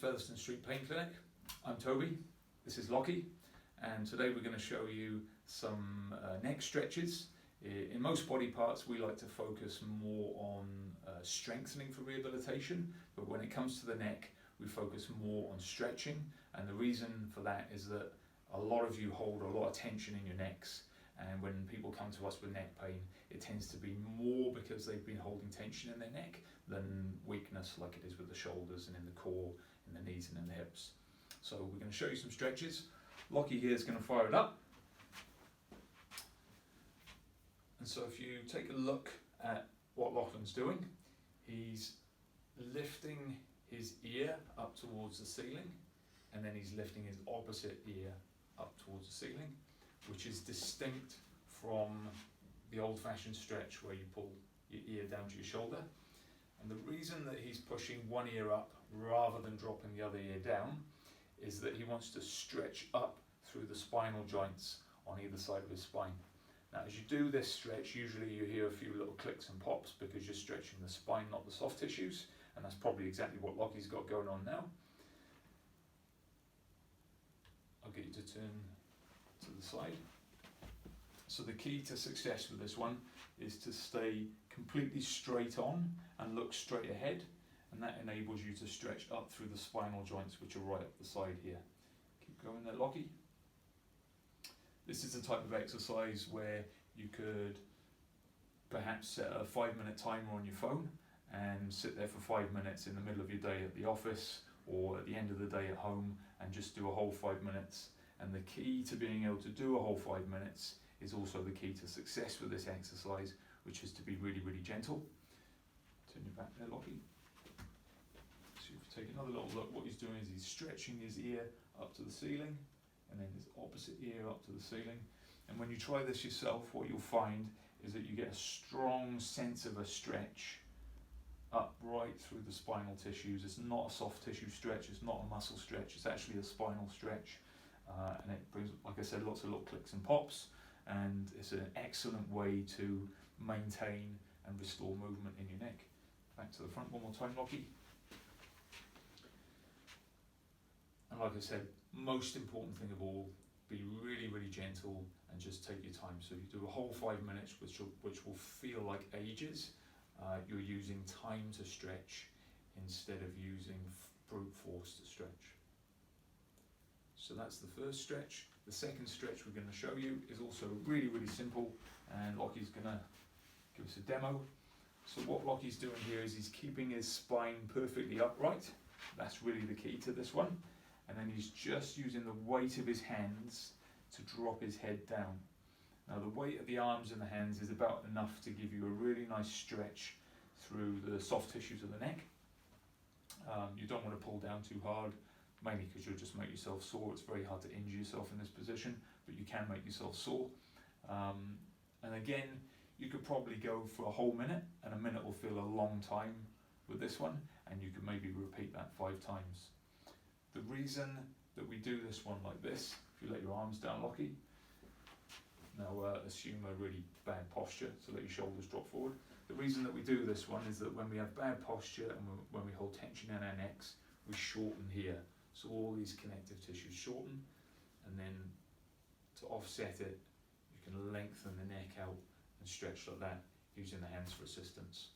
Featherstone Street Pain Clinic. I'm Toby, this is Lockie, and today we're going to show you some neck stretches. In most body parts we like to focus more on strengthening for rehabilitation, but when it comes to the neck we focus more on stretching, and the reason for that is that a lot of you hold a lot of tension in your necks, and when people come to us with neck pain it tends to be more because they've been holding tension in their neck than weakness like it is with the shoulders and in the core, in the knees and in the hips. So we're going to show you some stretches. Lockie here is going to fire it up. And so if you take a look at what Lachlan's doing, he's lifting his ear up towards the ceiling, and then he's lifting his opposite ear up towards the ceiling, which is distinct from the old-fashioned stretch where you pull your ear down to your shoulder. And the reason that he's pushing one ear up rather than dropping the other ear down is that he wants to stretch up through the spinal joints on either side of his spine. Now as you do this stretch, usually you hear a few little clicks and pops because you're stretching the spine, not the soft tissues, and that's probably exactly what Lockie's got going on now. I'll get you to turn to the side. So the key to success with this one is to stay completely straight on and look straight ahead, and that enables you to stretch up through the spinal joints which are right up the side here. Keep going there, Lockie. This is the type of exercise where you could perhaps set a 5-minute timer on your phone and sit there for 5 minutes in the middle of your day at the office or at the end of the day at home and just do a whole 5 minutes. And the key to being able to do a whole 5 minutes is also the key to success with this exercise, which is to be really, really gentle. Turn your back there, Lockie. So if you take another little look, what he's doing is he's stretching his ear up to the ceiling and then his opposite ear up to the ceiling. And when you try this yourself, what you'll find is that you get a strong sense of a stretch up right through the spinal tissues. It's not a soft tissue stretch, it's not a muscle stretch, it's actually a spinal stretch. And it brings, like I said, lots of little clicks and pops, and it's an excellent way to maintain and restore movement in your neck. Back to the front one more time, Lockie. And like I said, most important thing of all, be really, really gentle and just take your time. So you do a whole 5 minutes, which will feel like ages. You're using time to stretch instead of using brute force to stretch. So that's the first stretch. The second stretch we're going to show you is also really, really simple, and Lockie's going to give us a demo. So what Lockie's doing here is he's keeping his spine perfectly upright. That's really the key to this one. And then he's just using the weight of his hands to drop his head down. Now the weight of the arms and the hands is about enough to give you a really nice stretch through the soft tissues of the neck. You don't want to pull down too hard, mainly because you'll just make yourself sore. It's very hard to injure yourself in this position, but you can make yourself sore. And again, you could probably go for a whole minute, and a minute will feel a long time with this one, and you could maybe repeat that 5 times. The reason that we do this one like this, if you let your arms down, Lockie, now assume a really bad posture, so let your shoulders drop forward. The reason that we do this one is that when we have bad posture and when we hold tension in our necks, we shorten here. So all these connective tissues shorten, and then to offset it, you can lengthen the neck out and stretch like that using the hands for assistance.